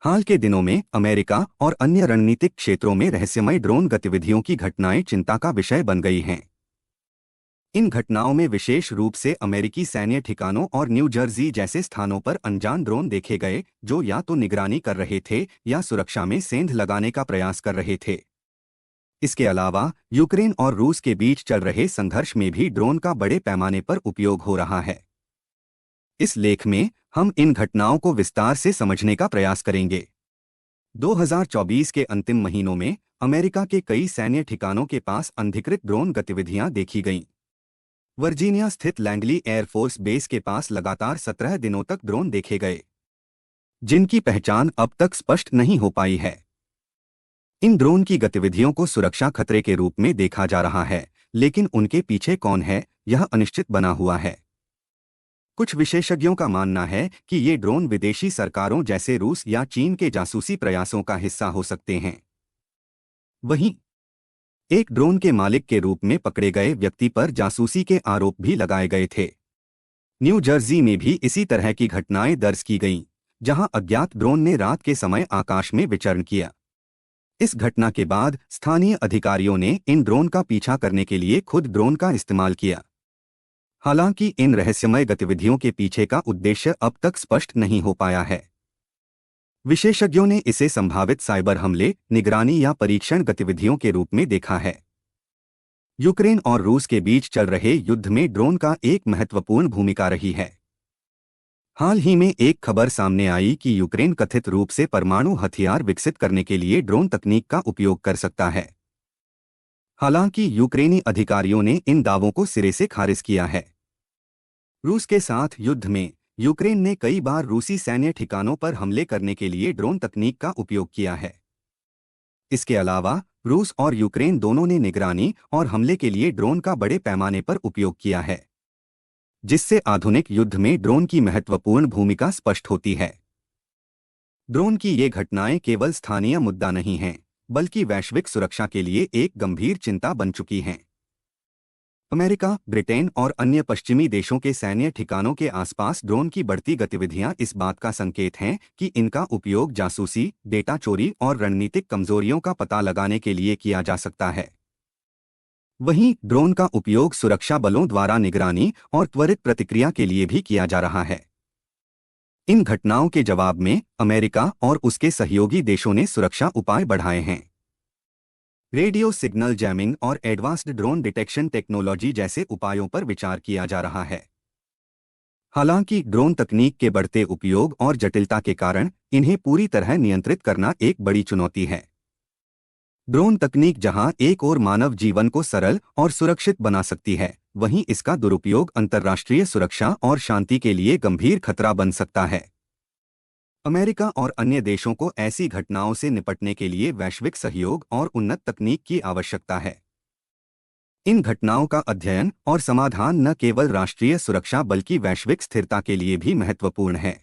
हाल के दिनों में अमेरिका और अन्य रणनीतिक क्षेत्रों में रहस्यमय ड्रोन गतिविधियों की घटनाएं चिंता का विषय बन गई हैं। इन घटनाओं में विशेष रूप से अमेरिकी सैन्य ठिकानों और न्यू जर्सी जैसे स्थानों पर अनजान ड्रोन देखे गए, जो या तो निगरानी कर रहे थे या सुरक्षा में सेंध लगाने का प्रयास कर रहे थे। इसके अलावा यूक्रेन और रूस के बीच चल रहे संघर्ष में भी ड्रोन का बड़े पैमाने पर उपयोग हो रहा है। इस लेख में हम इन घटनाओं को विस्तार से समझने का प्रयास करेंगे। 2024 के अंतिम महीनों में अमेरिका के कई सैन्य ठिकानों के पास अनधिकृत ड्रोन गतिविधियां देखी गईं। वर्जीनिया स्थित लैंगली एयरफोर्स बेस के पास लगातार 17 दिनों तक ड्रोन देखे गए, जिनकी पहचान अब तक स्पष्ट नहीं हो पाई है। इन ड्रोन की गतिविधियों को सुरक्षा खतरे के रूप में देखा जा रहा है, लेकिन उनके पीछे कौन है, यह अनिश्चित बना हुआ है। कुछ विशेषज्ञों का मानना है कि ये ड्रोन विदेशी सरकारों जैसे रूस या चीन के जासूसी प्रयासों का हिस्सा हो सकते हैं। वहीं एक ड्रोन के मालिक के रूप में पकड़े गए व्यक्ति पर जासूसी के आरोप भी लगाए गए थे। न्यू जर्सी में भी इसी तरह की घटनाएं दर्ज की गईं, जहां अज्ञात ड्रोन ने रात के समय आकाश में विचरण किया। इस घटना के बाद स्थानीय अधिकारियों ने इन ड्रोन का पीछा करने के लिए खुद ड्रोन का इस्तेमाल किया। हालांकि इन रहस्यमय गतिविधियों के पीछे का उद्देश्य अब तक स्पष्ट नहीं हो पाया है। विशेषज्ञों ने इसे संभावित साइबर हमले, निगरानी या परीक्षण गतिविधियों के रूप में देखा है। यूक्रेन और रूस के बीच चल रहे युद्ध में ड्रोन का एक महत्वपूर्ण भूमिका रही है। हाल ही में एक खबर सामने आई कि यूक्रेन कथित रूप से परमाणु हथियार विकसित करने के लिए ड्रोन तकनीक का उपयोग कर सकता है। हालांकि यूक्रेनी अधिकारियों ने इन दावों को सिरे से खारिज किया है। रूस के साथ युद्ध में यूक्रेन ने कई बार रूसी सैन्य ठिकानों पर हमले करने के लिए ड्रोन तकनीक का उपयोग किया है। इसके अलावा रूस और यूक्रेन दोनों ने निगरानी और हमले के लिए ड्रोन का बड़े पैमाने पर उपयोग किया है, जिससे आधुनिक युद्ध में ड्रोन की महत्वपूर्ण भूमिका स्पष्ट होती है। ड्रोन की ये घटनाएं केवल स्थानीय मुद्दा नहीं हैं, बल्कि वैश्विक सुरक्षा के लिए एक गंभीर चिंता बन चुकी हैं। अमेरिका, ब्रिटेन और अन्य पश्चिमी देशों के सैन्य ठिकानों के आसपास ड्रोन की बढ़ती गतिविधियां इस बात का संकेत हैं कि इनका उपयोग जासूसी, डेटा चोरी और रणनीतिक कमजोरियों का पता लगाने के लिए किया जा सकता है। वहीं ड्रोन का उपयोग सुरक्षा बलों द्वारा निगरानी और त्वरित प्रतिक्रिया के लिए भी किया जा रहा है। इन घटनाओं के जवाब में अमेरिका और उसके सहयोगी देशों ने सुरक्षा उपाय बढ़ाए हैं। रेडियो सिग्नल जैमिंग और एडवांस्ड ड्रोन डिटेक्शन टेक्नोलॉजी जैसे उपायों पर विचार किया जा रहा है। हालांकि ड्रोन तकनीक के बढ़ते उपयोग और जटिलता के कारण इन्हें पूरी तरह नियंत्रित करना एक बड़ी चुनौती है। ड्रोन तकनीक जहां एक ओर मानव जीवन को सरल और सुरक्षित बना सकती है, वहीं इसका दुरुपयोग अंतर्राष्ट्रीय सुरक्षा और शांति के लिए गंभीर खतरा बन सकता है। अमेरिका और अन्य देशों को ऐसी घटनाओं से निपटने के लिए वैश्विक सहयोग और उन्नत तकनीक की आवश्यकता है। इन घटनाओं का अध्ययन और समाधान न केवल राष्ट्रीय सुरक्षा बल्कि वैश्विक स्थिरता के लिए भी महत्वपूर्ण है।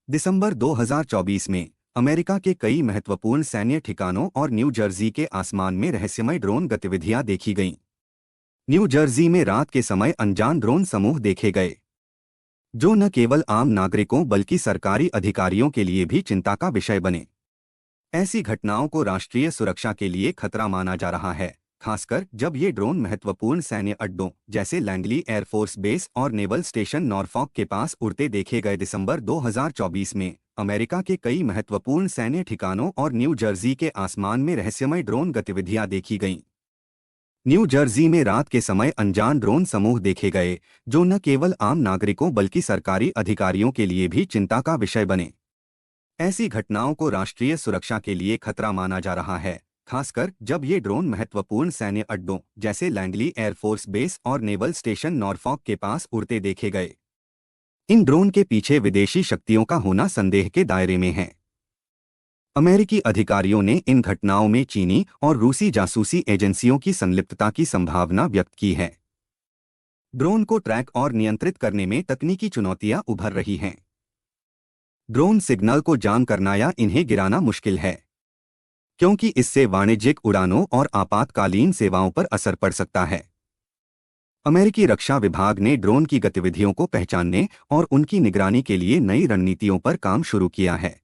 दिसंबर 2024 में अमेरिका के कई महत्वपूर्ण सैन्य ठिकानों और न्यू जर्सी के आसमान में रहस्यमय ड्रोन गतिविधियां देखी गईं। न्यू जर्सी में रात के समय अनजान ड्रोन समूह देखे गए, जो न केवल आम नागरिकों बल्कि सरकारी अधिकारियों के लिए भी चिंता का विषय बने। ऐसी घटनाओं को राष्ट्रीय सुरक्षा के लिए खतरा माना जा रहा है, खासकर जब ये ड्रोन महत्वपूर्ण सैन्य अड्डों जैसे लैंगली एयरफोर्स बेस और नेवल स्टेशन नॉरफॉक के पास उड़ते देखे गए। दिसंबर 2024 में अमेरिका के कई महत्वपूर्ण सैन्य ठिकानों और न्यू जर्सी के आसमान में रहस्यमय ड्रोन गतिविधियां देखी गईं। न्यू जर्सी में रात के समय अनजान ड्रोन समूह देखे गए, जो न केवल आम नागरिकों बल्कि सरकारी अधिकारियों के लिए भी चिंता का विषय बने। ऐसी घटनाओं को राष्ट्रीय सुरक्षा के लिए खतरा माना जा रहा है, खासकर जब ये ड्रोन महत्वपूर्ण सैन्य अड्डों जैसे लैंगली एयरफोर्स बेस और नेवल स्टेशन नॉरफॉक के पास उड़ते देखे गए। इन ड्रोन के पीछे विदेशी शक्तियों का होना संदेह के दायरे में है। अमेरिकी अधिकारियों ने इन घटनाओं में चीनी और रूसी जासूसी एजेंसियों की संलिप्तता की संभावना व्यक्त की है। ड्रोन को ट्रैक और नियंत्रित करने में तकनीकी चुनौतियां उभर रही हैं। ड्रोन सिग्नल को जाम करना या इन्हें गिराना मुश्किल है, क्योंकि इससे वाणिज्यिक उड़ानों और आपातकालीन सेवाओं पर असर पड़ सकता है। अमेरिकी रक्षा विभाग ने ड्रोन की गतिविधियों को पहचानने और उनकी निगरानी के लिए नई रणनीतियों पर काम शुरू किया है।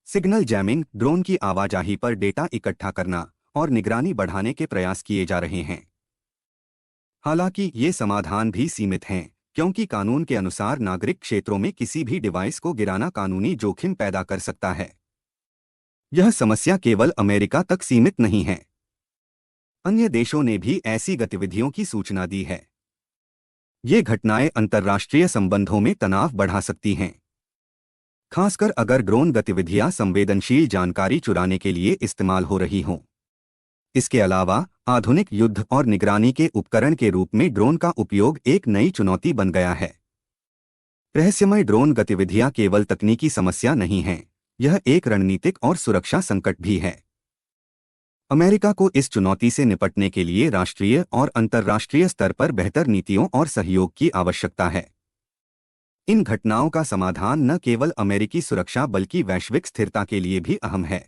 सिग्नल जैमिंग, ड्रोन की आवाजाही पर डेटा इकट्ठा करना और निगरानी बढ़ाने के प्रयास किए जा रहे हैं। हालांकि ये समाधान भी सीमित हैं, क्योंकि कानून के अनुसार नागरिक क्षेत्रों में किसी भी डिवाइस को गिराना कानूनी जोखिम पैदा कर सकता है। यह समस्या केवल अमेरिका तक सीमित नहीं है। अन्य देशों ने भी ऐसी गतिविधियों की सूचना दी है। ये घटनाएं अंतर्राष्ट्रीय संबंधों में तनाव बढ़ा सकती हैं, खासकर अगर ड्रोन गतिविधियां संवेदनशील जानकारी चुराने के लिए इस्तेमाल हो रही हों। इसके अलावा आधुनिक युद्ध और निगरानी के उपकरण के रूप में ड्रोन का उपयोग एक नई चुनौती बन गया है। रहस्यमय ड्रोन गतिविधियां केवल तकनीकी समस्या नहीं हैं, यह एक रणनीतिक और सुरक्षा संकट भी है। अमेरिका को इस चुनौती से निपटने के लिए राष्ट्रीय और अंतर्राष्ट्रीय स्तर पर बेहतर नीतियों और सहयोग की आवश्यकता है। इन घटनाओं का समाधान न केवल अमेरिकी सुरक्षा बल्कि वैश्विक स्थिरता के लिए भी अहम है।